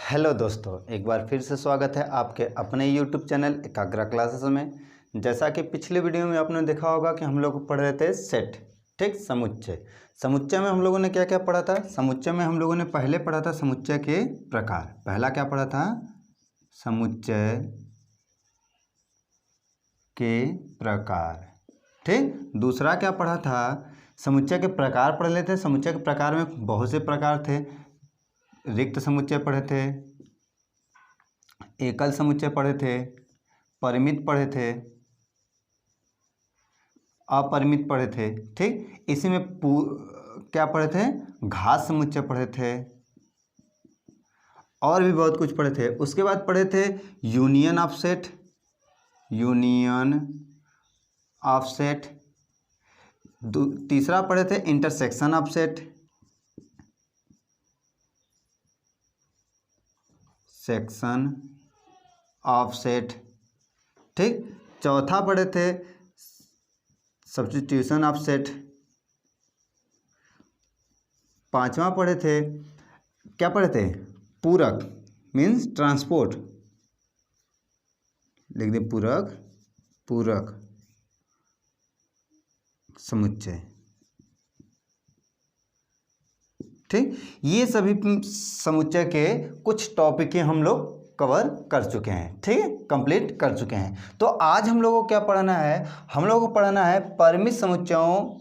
Hello दोस्तों, एक बार फिर से स्वागत है आपके अपने यूट्यूब चैनल एकाग्रा क्लासेस में। जैसा कि पिछले वीडियो में आपने देखा होगा कि हम लोग पढ़ रहे थे सेट, ठीक, समुच्चय। समुच्चय में हम लोगों ने क्या क्या पढ़ा था? समुच्चय में हम लोगों ने पहले पढ़ा था समुच्चय के प्रकार। पहला क्या पढ़ा था? समुच्चय के प्रकार, ठीक। दूसरा क्या पढ़ा था? समुच्चय के प्रकार पढ़ लेते हैं। समुच्चय के प्रकार में बहुत से प्रकार थे। रिक्त समुच्चय पढ़े थे, एकल समुच्चय पढ़े थे, परिमित पढ़े थे, अपरिमित पढ़े थे, ठीक। इसी में क्या पढ़े थे? घात समुच्चय पढ़े थे और भी बहुत कुछ पढ़े थे। उसके बाद पढ़े थे union of set, union of set. तीसरा पढ़े थे intersection of set, section of set, ठीक। चौथा पढ़े थे सब्स्टिट्यूशन ऑफ सेट। पांचवा पढ़े थे, क्या पढ़े थे? पूरक मीन्स ट्रांसपोर्ट, लिख दें पूरक, पूरक समुच्चय, ठीक। ये सभी समुच्चय के कुछ टॉपिक हम लोग कवर कर चुके हैं, ठीक है, कंप्लीट कर चुके हैं। तो आज हम लोगों को क्या पढ़ना है? हम लोगों को पढ़ना है परिमित समुच्चयों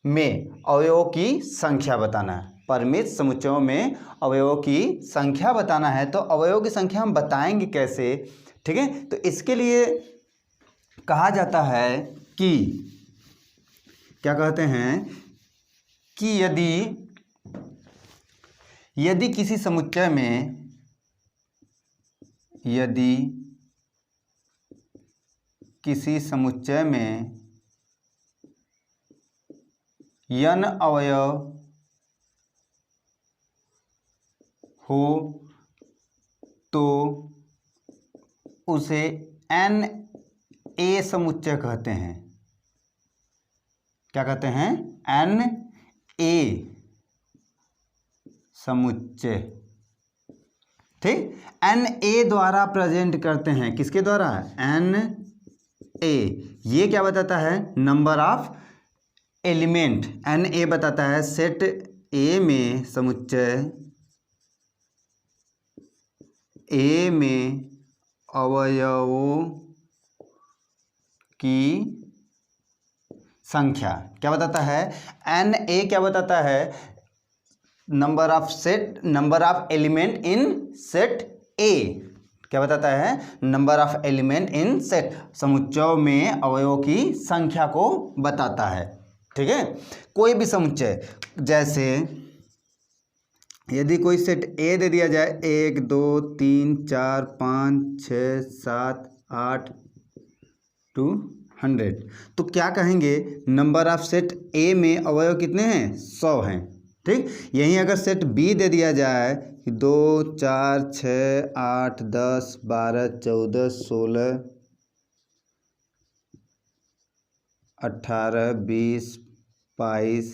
में अवयवों की संख्या बताना है। परिमित समुच्चयों में अवयवों की संख्या बताना है। तो अवयवों की संख्या हम बताएंगे कैसे, ठीक है? तो इसके लिए कहा जाता है कि क्या कहते हैं कि यदि किसी समुच्चय में n अवयव हो तो उसे n a समुच्चय कहते हैं। क्या कहते हैं? n a समुच्चय, ठीक। n a द्वारा प्रेजेंट करते हैं। किसके द्वारा? n a। ये क्या बताता है? Number of element. n a बताता है सेट a में, समुच्चय a में अवयवों की संख्या। क्या बताता है? n a क्या बताता है? Number of element in set a। क्या बताता है? Number of element in set, समुच्चयों में अवयवों की संख्या को बताता है, ठीक है। कोई भी समुच्चय, जैसे यदि कोई सेट A दे दिया जाए 1 2 3 4 5 6 7 8 to 100, तो क्या कहेंगे? नंबर ऑफ सेट A में अवयव कितने हैं? 100 हैं, ठीक। यहीं अगर सेट B दे दिया जाए 2 4 6 8 10 12 14 16 18 20 22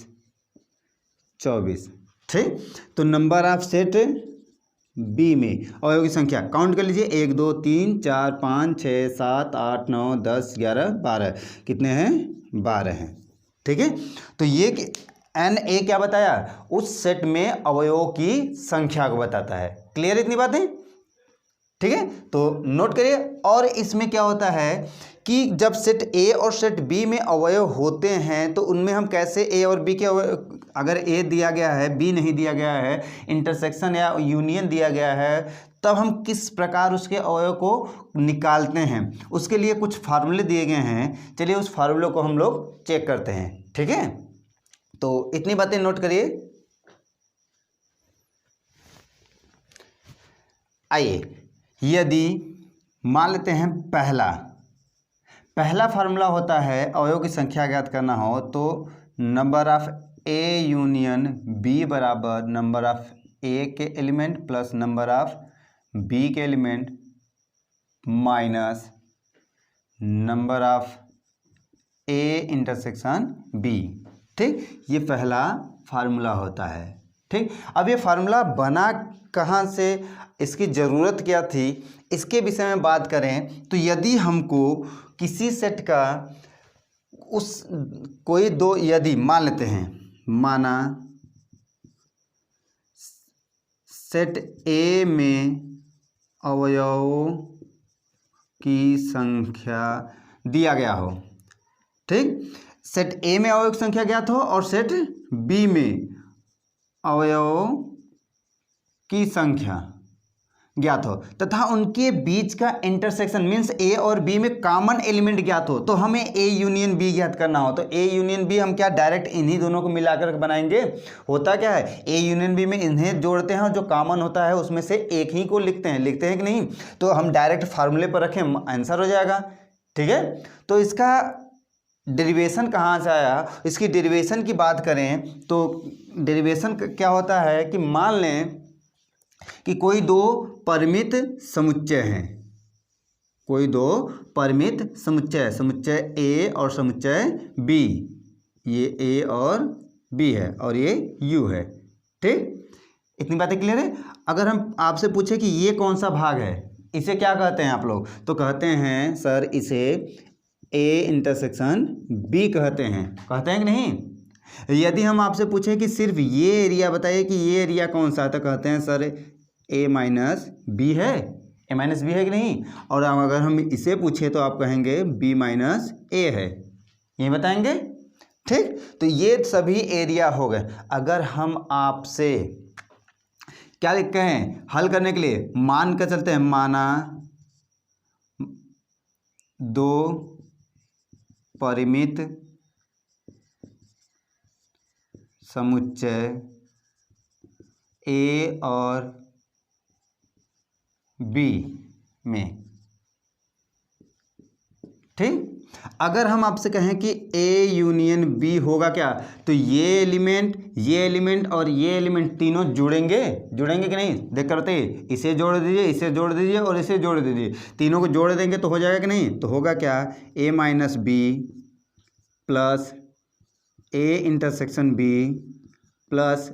24, ठीक। तो नंबर ऑफ सेट बी में अवयवों की संख्या काउंट कर लीजिए। 1 2 3 4 5 6 7 8 9 10 11 12, कितने हैं? 12 हैं, ठीक है। तो ये n a क्या बताया? उस सेट में अवयवों की संख्या को बताता है। क्लियर इतनी बातें, ठीक है। तो नोट करिए। और इसमें क्या होता है कि जब सेट A और सेट B में अवयव होते हैं तो उनमें हम कैसे A और B के अगर A दिया गया है, B नहीं दिया गया है, इंटरसेक्शन या यूनियन दिया गया है, तब हम किस प्रकार उसके अवयव को निकालते हैं, उसके लिए कुछ फार्मूले दिए गए हैं। चलिए उस फार्मूले को हम लोग चेक करते हैं, ठीक है। तो इतनी बातें नोट करिए। आइए, यदि मान लेते हैं पहला फार्मूला होता है अवयव की संख्या ज्ञात करना हो तो number of A union B बराबर नंबर ऑफ A के element plus number of B के element minus number of A intersection B, ठीक। ये पहला फार्मूला होता है, ठीक, अब ये फार्मूला बना कहाँ से, इसकी ज़रूरत क्या थी, इसके विषय में बात करें तो यदि हमको किसी सेट का उस कोई दो, यदि मान लेते हैं, माना सेट ए में अवयवों की संख्या दिया गया हो, ठीक, सेट ए में अवयवों की संख्या ज्ञात हो और सेट बी में अवयवों की संख्या ज्ञात हो तथा उनके बीच का इंटरसेक्शन मीन्स ए और बी में कॉमन एलिमेंट ज्ञात हो, तो हमें ए यूनियन बी ज्ञात करना हो, तो ए यूनियन बी हम क्या डायरेक्ट इन्हीं दोनों को मिलाकर बनाएंगे। होता क्या है, ए यूनियन बी में इन्हें जोड़ते हैं और जो कॉमन होता है उसमें से एक ही को लिखते हैं कि नहीं, तो हम डायरेक्ट फार्मूले पर रखें, आंसर हो जाएगा। ठीक है, तो इसका डेरिवेशन कहाँ से आया, इसकी डेरिवेशन की बात करें तो डेरिवेशन क्या होता है कि मान लें कि कोई दो परिमित समुच्चय हैं, कोई दो परिमित समुच्चय, समुच्चय ए और समुच्चय बी, ये ए और बी है और ये यू है। ठीक, इतनी बातें क्लियर है। अगर हम आपसे पूछे कि ये कौन सा भाग है, इसे क्या कहते हैं आप लोग, तो कहते हैं सर इसे ए इंटरसेक्शन बी कहते हैं कि नहीं। यदि हम आपसे पूछे कि सिर्फ ये एरिया बताइए कि ये एरिया कौन सा है, तो कहते हैं सर ए माइनस बी है, ए माइनस बी है कि नहीं। और अगर हम इसे पूछे तो आप कहेंगे बी माइनस ए है, ये बताएंगे। ठीक, तो ये सभी एरिया हो गए। अगर हम आपसे क्या लिखते हैं हल करने के लिए, मान कर चलते हैं, माना दो परिमित समुच्चय ए और बी में, ठीक, अगर हम आपसे कहें कि ए यूनियन बी होगा क्या, तो ये एलिमेंट और ये एलिमेंट तीनों जुड़ेंगे कि नहीं, देख करते इसे जोड़ दीजिए, इसे जोड़ दीजिए और इसे जोड़ दीजिए, तीनों को जोड़ देंगे तो हो जाएगा कि नहीं। तो होगा क्या, A minus B plus A intersection B plus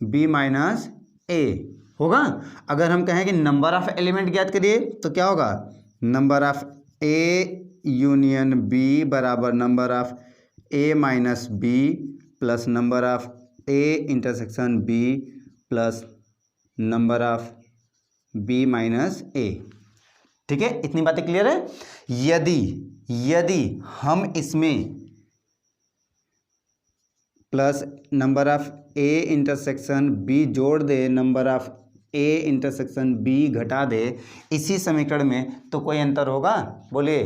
B minus A होगा। अगर हम कहें कि नंबर ऑफ एलिमेंट ज्ञात करिए तो क्या होगा, number of A union B बराबर number of A minus B plus number of A intersection B plus number of B minus A. ठीक है, इतनी बातें क्लियर है। यदि हम इसमें plus number of A intersection B जोड़ दे, number of A intersection B घटा दे इसी समीकरण में, तो कोई अंतर होगा, बोलिए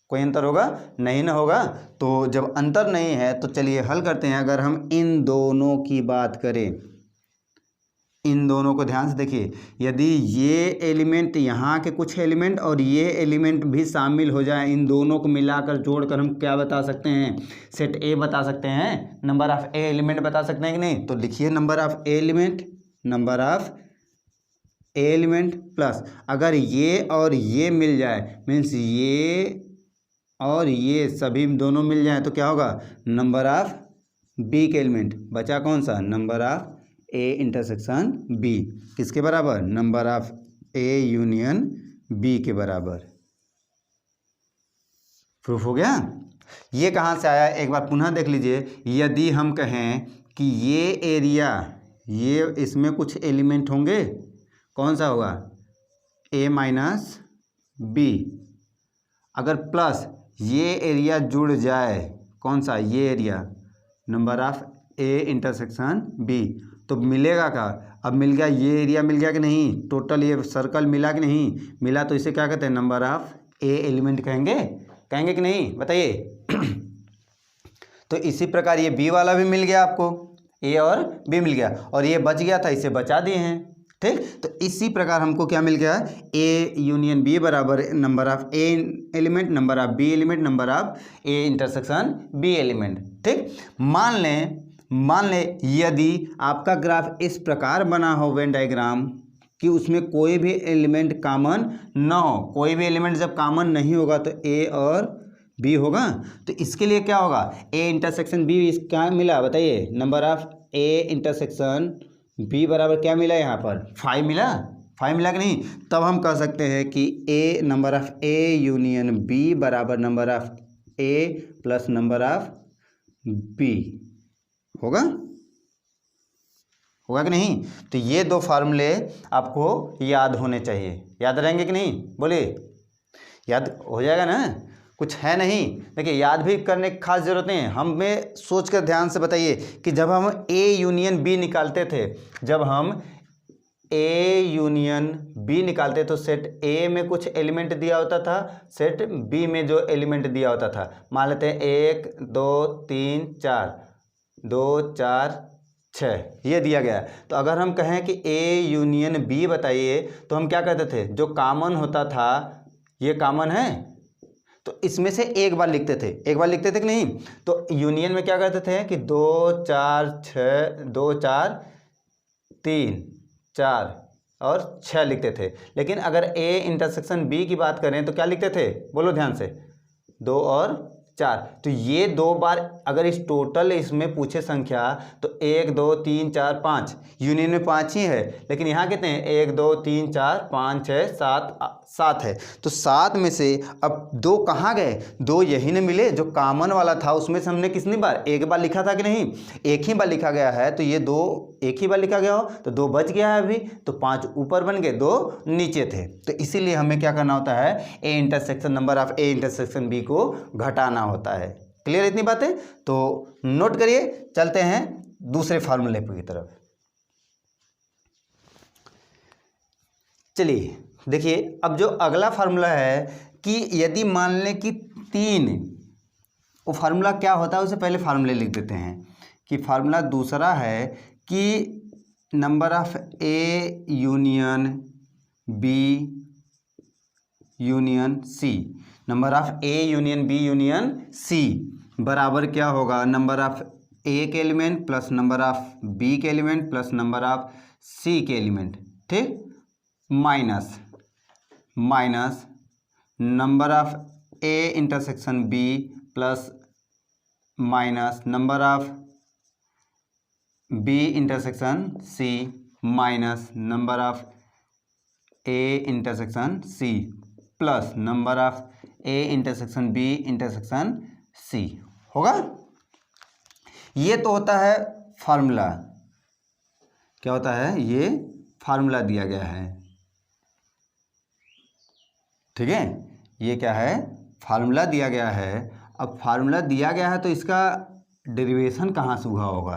कोई अंतर होगा, नहीं ना होगा। तो जब अंतर नहीं है तो चलिए हल करते हैं। अगर हम इन दोनों की बात करें, इन दोनों को ध्यान से देखिए, यदि ये एलिमेंट, यहाँ के कुछ एलिमेंट और ये एलिमेंट भी शामिल हो जाए, इन दोनों को मिलाकर जोड़कर हम क्या बता सकते हैं, सेट ए बता सकते हैं, नंबर ऑफ ए एलिमेंट बता सकते हैं कि नहीं। तो लिखिए number of A element plus, अगर ये और ये मिल जाए, मीन्स ये और ये सभी दोनों मिल जाए तो क्या होगा, नंबर ऑफ बी के एलिमेंट, बचा कौन सा, number of A intersection B, किसके बराबर, number of A union B के बराबर। प्रूफ हो गया। ये कहाँ से आया, एक बार पुनः देख लीजिए। यदि हम कहें कि ये एरिया, ये इसमें कुछ एलिमेंट होंगे, कौन सा होगा, ए माइनस बी, अगर प्लस ये एरिया जुड़ जाए, कौन सा, ये area, number of A intersection B, तो मिलेगा क्या, अब मिल गया, ये एरिया मिल गया कि नहीं, टोटल ये सर्कल मिला कि नहीं मिला, तो इसे क्या कहते हैं, नंबर ऑफ ए एलिमेंट कहेंगे कि नहीं, बताइए। तो इसी प्रकार ये बी वाला भी मिल गया आपको, ए और बी मिल गया, और ये बच गया था, इसे बचा दिए हैं। ठीक, तो इसी प्रकार हमको क्या मिल गया, ए यूनियन बी बराबर number of A element, number of B element, number of A intersection B element. ठीक, मान लें यदि आपका ग्राफ इस प्रकार बना हो, वेन डायग्राम, कि उसमें कोई भी एलिमेंट कॉमन ना हो, कोई भी एलिमेंट जब कॉमन नहीं होगा तो ए और बी होगा, तो इसके लिए क्या होगा, ए इंटरसेक्शन बी क्या मिला, बताइए, number of A intersection B बराबर क्या मिला यहाँ पर 5 मिला, 5 मिला कि नहीं। तब हम कह सकते हैं कि a number of A union B बराबर number of A plus number of B होगा, होगा कि नहीं। तो ये दो फार्मूले आपको याद होने चाहिए, याद रहेंगे कि नहीं, बोलिए याद हो जाएगा ना, कुछ है नहीं। देखिए याद भी करने की खास जरूरत नहीं है, हमें सोच कर ध्यान से बताइए कि जब हम ए यूनियन बी निकालते थे, जब हम ए यूनियन बी निकालते तो सेट ए में कुछ एलिमेंट दिया होता था, सेट बी में जो एलिमेंट दिया होता था, मान लेते हैं 1 2 3 4 2 4 6 ये दिया गया। तो अगर हम कहें कि ए यूनियन बी बताइए तो हम क्या कहते थे, जो कॉमन होता था ये कॉमन है तो इसमें से एक बार लिखते थे, एक बार लिखते थे कि नहीं। तो यूनियन में क्या करते थे कि 2 4 6 2 4 3 4 और 6 लिखते थे। लेकिन अगर ए इंटरसेक्शन बी की बात करें तो क्या लिखते थे, बोलो ध्यान से, 2 और 4। तो ये दो बार अगर इस टोटल इसमें पूछे संख्या तो 1 2 3 4 5, यूनियन में 5 ही है, लेकिन यहाँ कितने हैं 1 2 3 4 5 6 7 है। तो 7 में से अब 2 कहाँ गए, 2 यही ने मिले, जो कॉमन वाला था उसमें से हमने कितनी बार, एक बार लिखा था कि नहीं, एक ही बार लिखा गया है। तो ये 2 एक ही बार लिखा गया हो तो 2 बच गया है अभी, तो 5 ऊपर बन गए, 2 नीचे थे। तो इसीलिए हमें क्या करना होता है, A intersection number of A intersection B को घटाना होता है। क्लियर इतनी बातें, तो नोट करिए। चलते हैं दूसरे फार्मूले की तरफ। चलिए देखिए, अब जो अगला फार्मूला है कि यदि मान लें कि 3, वो फार्मूला क्या होता है, उससे पहले फार्मूले लिख देते हैं कि फार्मूला दूसरा है कि number of A union B union C, number of A union B union C बराबर क्या होगा, नंबर ऑफ ए के element plus number of B के element plus number of C के एलिमेंट, ठीक, minus number of A intersection B plus minus number of B intersection C minus number of A intersection C plus number of A intersection B intersection C होगा। ये तो होता है formula, क्या होता है, ये फार्मूला दिया गया है, ठीक है, ये क्या है, फार्मूला दिया गया है। अब फार्मूला दिया गया है तो इसका डेरिवेशन कहाँ से हुआ होगा,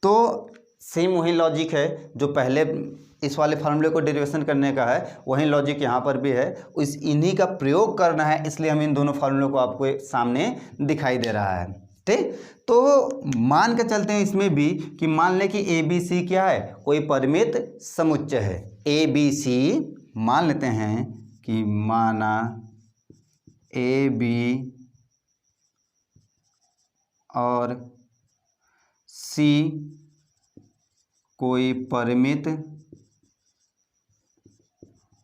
तो सेम वही लॉजिक है जो पहले इस वाले फार्मूले को डेरिवेशन करने का है, वही लॉजिक यहाँ पर भी है, इस इन्हीं का प्रयोग करना है, इसलिए हम इन दोनों फार्मूलों को आपको सामने दिखाई दे रहा है, ठीक। तो मान के चलते हैं इसमें भी कि मान लें कि ए बी सी क्या है, कोई परिमित समुच्चय है, ए बी सी मान लेते हैं कि माना ए बी और सी कोई परिमित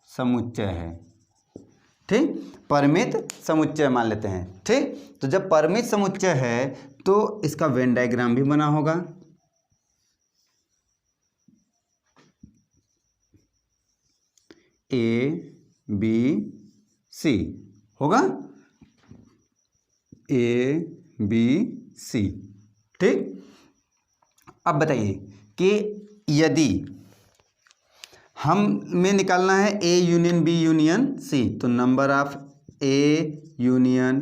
समुच्चय है, ठीक, परिमित समुच्चय मान लेते हैं, ठीक। तो जब परिमित समुच्चय है तो इसका वेन डायग्राम भी बना होगा, ए बी सी होगा, ए बी सी, ठीक। अब बताइए कि यदि हमें निकालना है A union B union C, तो number of A union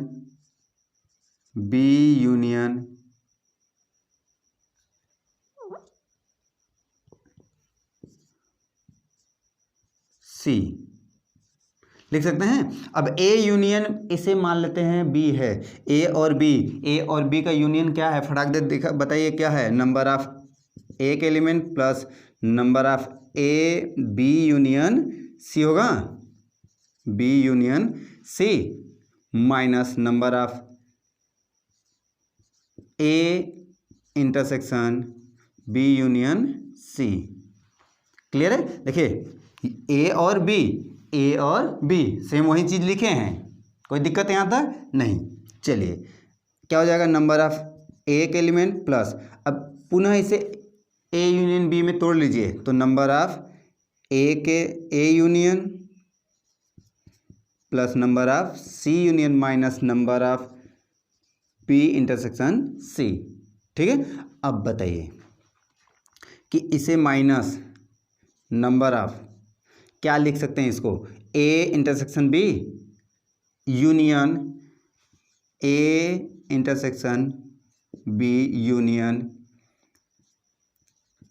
B union C लिख सकते हैं। अब ए यूनियन इसे मान लेते हैं बी है, ए और बी का यूनियन क्या है, फटाक दे दिखा बताइए क्या है, नंबर ऑफ ए के element plus number of A B union C होगा, B union C minus number of A intersection B union C. Clear है, देखिए ए और बी सेम वही चीज़ लिखे हैं, कोई दिक्कत यहाँ तक नहीं। चलिए क्या हो जाएगा, नंबर ऑफ ए के एलिमेंट प्लस, अब पुनः इसे ए यूनियन बी में तोड़ लीजिए तो number of A union plus number of C union minus number of P intersection C. ठीक है, अब बताइए कि इसे माइनस नंबर ऑफ क्या लिख सकते हैं इसको, A intersection B union A intersection B union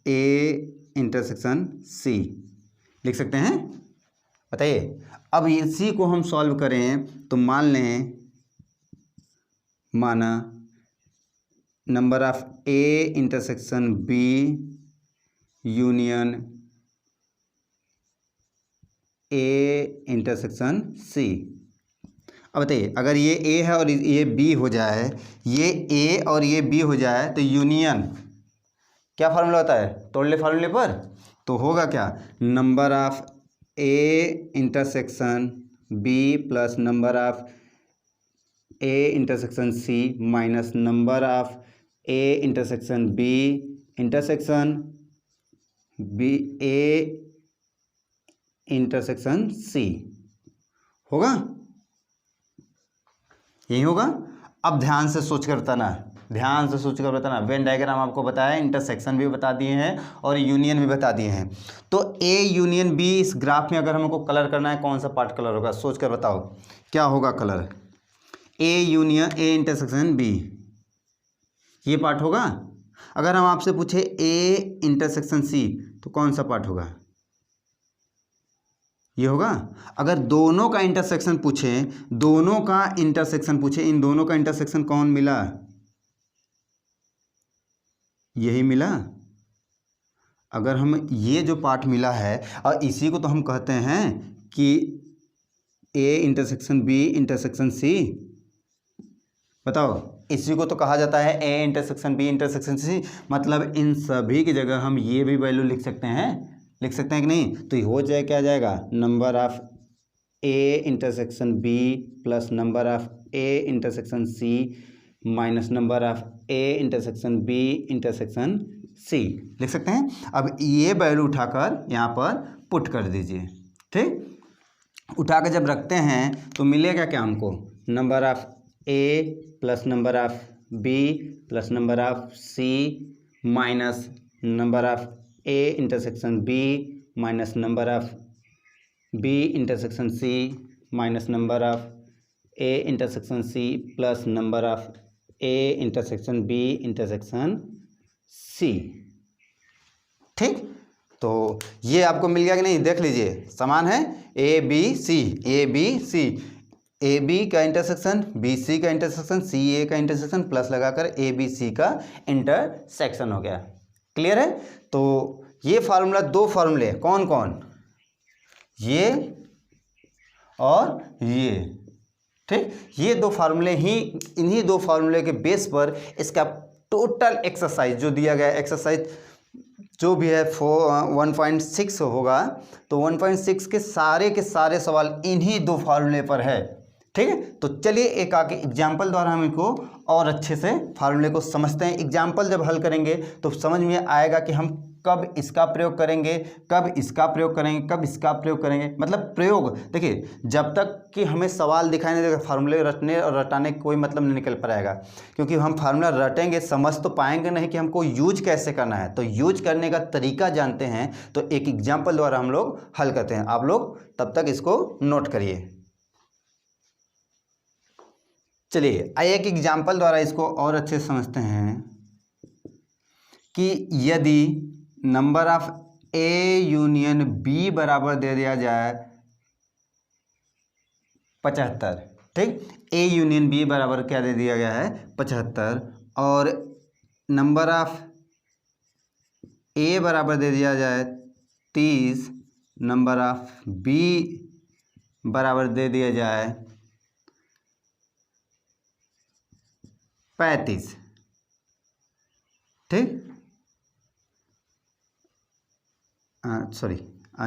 A intersection C लिख सकते हैं। बताइए, अब इसी को हम सॉल्व करें तो मान लें, माना number of A intersection B union A intersection C. अब बताइए, अगर ये ए है और ये बी हो जाए, ये ए और ये बी हो जाए तो यूनियन क्या फार्मूला होता है, तोड़ ले फार्मूले पर, तो होगा क्या, number of A intersection B plus number of A intersection C minus number of A intersection B intersection B A intersection C होगा, यही होगा। अब ध्यान से सोच कर बताना, ध्यान से सोच कर बताना। वेन डायग्राम आपको बताया, इंटरसेक्शन भी बता दिए हैं और यूनियन भी बता दिए हैं। तो ए यूनियन बी इस ग्राफ में अगर हमको कलर करना है, कौन सा पार्ट कलर होगा, सोच कर बताओ क्या होगा colour. A union A intersection B, ये पार्ट होगा। अगर हम आपसे पूछे ए इंटरसेक्शन सी तो कौन सा पार्ट होगा, ये होगा। अगर दोनों का इंटरसेक्शन पूछे, दोनों का इंटरसेक्शन पूछे, इन दोनों का इंटरसेक्शन कौन मिला, यही मिला। अगर हम ये जो पार्ट मिला है और इसी को तो हम कहते हैं कि A intersection B intersection C, बताओ, इसी को तो कहा जाता है A intersection B intersection C. मतलब इन सभी की जगह हम ये भी वैल्यू लिख सकते हैं, लिख सकते हैं कि नहीं। तो ये हो जाए, क्या आ जाएगा, number of A intersection B plus number of A intersection C minus number of A intersection B intersection C लिख सकते हैं। अब ये वैल्यू उठाकर यहाँ पर पुट कर दीजिए। ठीक, उठा कर जब रखते हैं तो मिलेगा क्या हमको, number of A plus number of B plus number of C minus number of A intersection B minus number of B intersection C minus number of A intersection C plus number of A intersection B intersection C. ठीक, तो ये आपको मिल गया कि नहीं, देख लीजिए, समान है A B C, A B C, A B का इंटरसेक्शन बी सी का इंटरसेक्शन सी ए का इंटरसेक्शन प्लस लगाकर ए बी सी का इंटरसेक्शन हो गया। क्लियर है। तो ये फार्मूला, दो फार्मूले, कौन कौन, ये और ये। ठीक, ये दो फार्मूले ही, इन्हीं दो फार्मूले के बेस पर इसका टोटल एक्सरसाइज जो दिया गया, एक्सरसाइज जो भी है 1.6 होगा, तो 1.6 के सारे सवाल इन्हीं दो फार्मूले पर है। ठीक है, तो चलिए एक आगे एग्जाम्पल द्वारा हम इनको और अच्छे से फार्मूले को समझते हैं। एग्जाम्पल जब हल करेंगे तो समझ में आएगा कि हम कब इसका प्रयोग करेंगे, कब इसका प्रयोग करेंगे, कब इसका प्रयोग करेंगे। मतलब प्रयोग, देखिए, जब तक कि हमें सवाल दिखाई नहीं देगा, फार्मूले रटने और रटाने कोई मतलब नहीं निकल पाएगा। क्योंकि हम फार्मूला रटेंगे, समझ तो पाएंगे नहीं कि हमको यूज कैसे करना है। तो यूज करने का तरीका जानते हैं तो एक एग्जाम्पल द्वारा हम लोग हल करते हैं। आप लोग तब तक इसको नोट करिए। चलिए आइए एक एग्जाम्पल द्वारा इसको और अच्छे से समझते हैं कि यदि number of A union B बराबर दे दिया जाए 75। ठीक, ए यूनियन बी बराबर क्या दे दिया गया है, 75, और नंबर ऑफ ए बराबर दे दिया जाए 30, नंबर ऑफ बी बराबर दे दिया जाए 35। ठीक, सॉरी,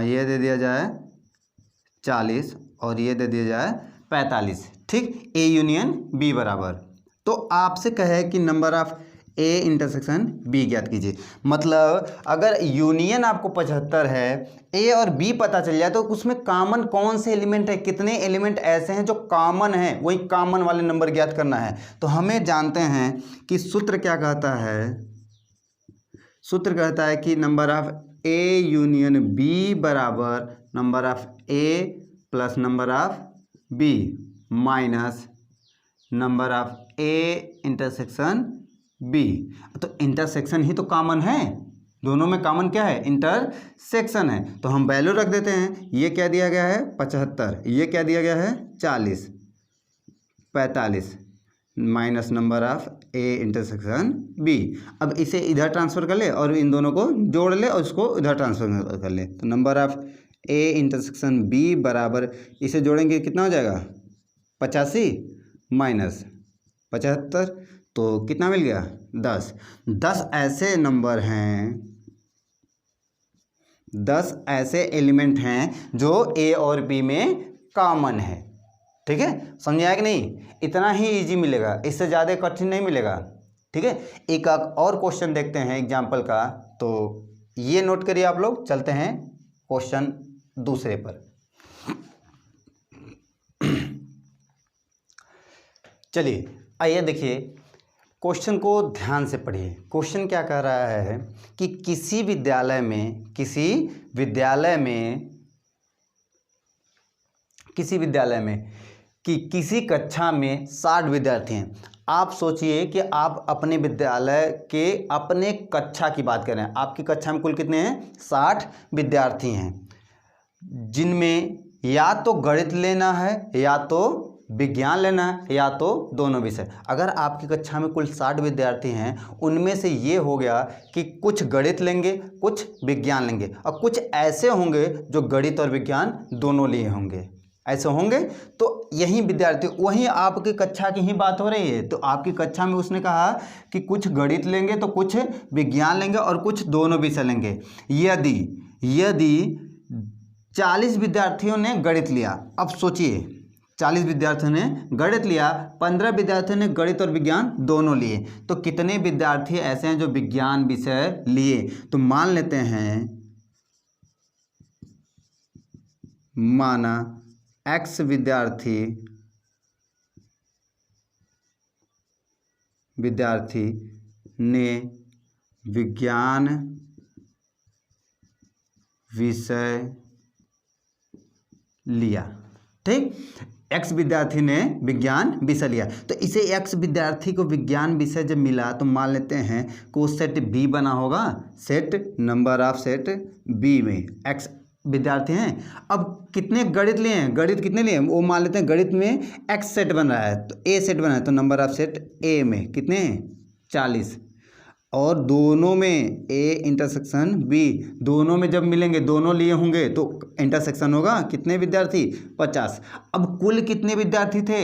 ये दे दिया जाए 40 और ये दे दिया जाए 45। ठीक, ए यूनियन बी बराबर, तो आपसे कहे कि number of A intersection B ज्ञात कीजिए। मतलब अगर यूनियन आपको 75 है, ए और बी पता चल जाए तो उसमें कॉमन कौन से एलिमेंट है, कितने एलिमेंट ऐसे हैं जो कॉमन है, वही कॉमन वाले नंबर ज्ञात करना है। तो हमें जानते हैं कि सूत्र क्या कहता है, सूत्र कहता है कि number of A union B बराबर number of A plus number of B minus number of A intersection B. तो इंटरसेक्शन ही तो कॉमन है, दोनों में कॉमन क्या है, इंटरसेक्शन है। तो हम वैल्यू रख देते हैं, ये क्या दिया गया है 75, ये क्या दिया गया है 40, 45 minus number of A intersection B. अब इसे इधर ट्रांसफ़र कर ले और इन दोनों को जोड़ ले और उसको इधर ट्रांसफ़र कर ले। तो number of A intersection B बराबर, इसे जोड़ेंगे कितना हो जाएगा 85 माइनस 75, तो कितना मिल गया 10। 10 ऐसे नंबर हैं, 10 ऐसे एलिमेंट हैं जो ए और बी में कॉमन है। ठीक है, समझ आया कि नहीं? इतना ही इजी मिलेगा, इससे ज़्यादा कठिन नहीं मिलेगा। ठीक है, एक और क्वेश्चन देखते हैं एग्जाम्पल का, तो ये नोट करिए आप लोग। चलते हैं क्वेश्चन दूसरे पर। चलिए आइए देखिए, क्वेश्चन को ध्यान से पढ़िए। क्वेश्चन क्या कह रहा है कि किसी विद्यालय में कि किसी कक्षा में 60 विद्यार्थी हैं। आप सोचिए कि आप अपने विद्यालय के अपने कक्षा की बात कर रहे हैं। आपकी कक्षा में कुल कितने हैं 60 विद्यार्थी हैं, जिनमें या तो गणित लेना है या तो विज्ञान लेना है या तो दोनों विषय। अगर आपकी कक्षा में कुल 60 विद्यार्थी हैं, उनमें से ये हो गया कि कुछ गणित लेंगे, कुछ विज्ञान लेंगे, और कुछ ऐसे होंगे जो गणित और विज्ञान दोनों लिए होंगे, ऐसे होंगे। तो यही विद्यार्थी, वहीं आपकी कक्षा की ही बात हो रही है। तो आपकी कक्षा में उसने कहा कि कुछ गणित लेंगे तो कुछ विज्ञान लेंगे और कुछ दोनों विषय लेंगे। यदि 40 विद्यार्थियों ने गणित लिया, अब सोचिए 40 विद्यार्थियों ने गणित लिया, 15 विद्यार्थियों ने गणित और विज्ञान दोनों लिए, तो कितने विद्यार्थी ऐसे हैं जो विज्ञान विषय लिए? तो मान लेते हैं, माना x विद्यार्थी ने विज्ञान विषय लिया। ठीक, x विद्यार्थी ने विज्ञान विषय लिया, तो इसे x विद्यार्थी को विज्ञान विषय जब मिला तो मान लेते हैं कि वो सेट B बना होगा। Set number of set B में x विद्यार्थी हैं। अब कितने गणित लिए हैं, गणित कितने लिए, वो मान लेते हैं गणित में x सेट बन रहा है, तो A सेट बना है, तो नंबर ऑफ सेट A में कितने हैं 40, और दोनों में A इंटरसेक्शन B, दोनों में जब मिलेंगे दोनों लिए होंगे तो इंटरसेक्शन होगा कितने विद्यार्थी 50। अब कुल कितने विद्यार्थी थे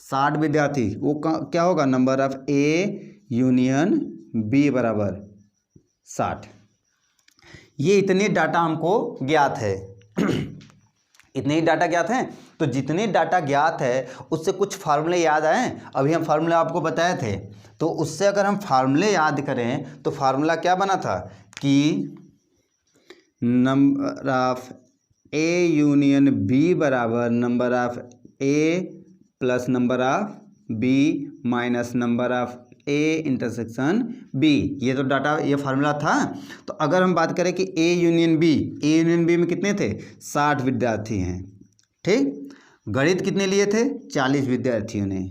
60 विद्यार्थी, वो क्या होगा number of A union B बराबर 60। ये इतने डाटा हमको ज्ञात है। इतने ही डाटा ज्ञात हैं, तो जितने डाटा ज्ञात है उससे कुछ फार्मूले याद आए। अभी हम फार्मूले आपको बताए थे, तो उससे अगर हम फार्मूले याद करें तो फार्मूला क्या बना था कि number of A union B बराबर number of A plus number of B minus number of A intersection B। ये तो डाटा, ये फार्मूला था। तो अगर हम बात करें कि A यूनियन B में कितने थे 60 विद्यार्थी हैं। ठीक, गणित कितने लिए थे 40 विद्यार्थियों ने,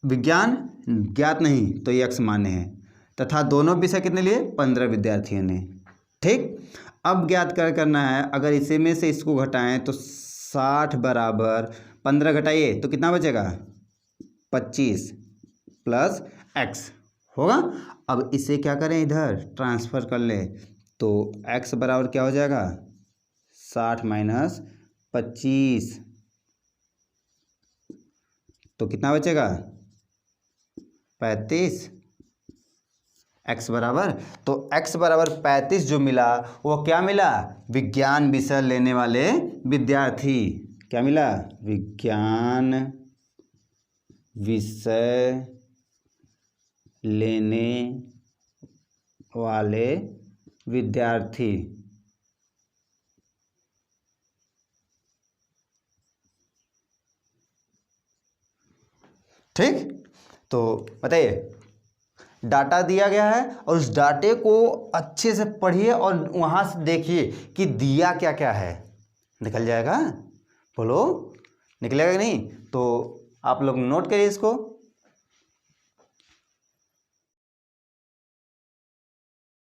विज्ञान ज्ञात नहीं तो ये x मान्य है, तथा दोनों विषय कितने लिए 15 विद्यार्थियों ने। ठीक, अब ज्ञात करना है, अगर इसी में से इसको घटाएं तो 60 बराबर 15 घटाइए तो कितना बचेगा 25 प्लस x होगा। अब इसे क्या करें इधर ट्रांसफ़र कर ले, तो x बराबर क्या हो जाएगा 60 माइनस 25, तो कितना बचेगा 35। x बराबर, तो x बराबर 35 जो मिला वो क्या मिला विज्ञान विषय लेने वाले विद्यार्थी, क्या मिला विज्ञान विषय लेने वाले विद्यार्थी। ठीक, तो बताइए, डाटा दिया गया है और उस डाटे को अच्छे से पढ़िए और वहां से देखिए कि दिया क्या क्या है। निकल जाएगा, बोलो निकलेगा कि नहीं? तो आप लोग नोट करिए इसको।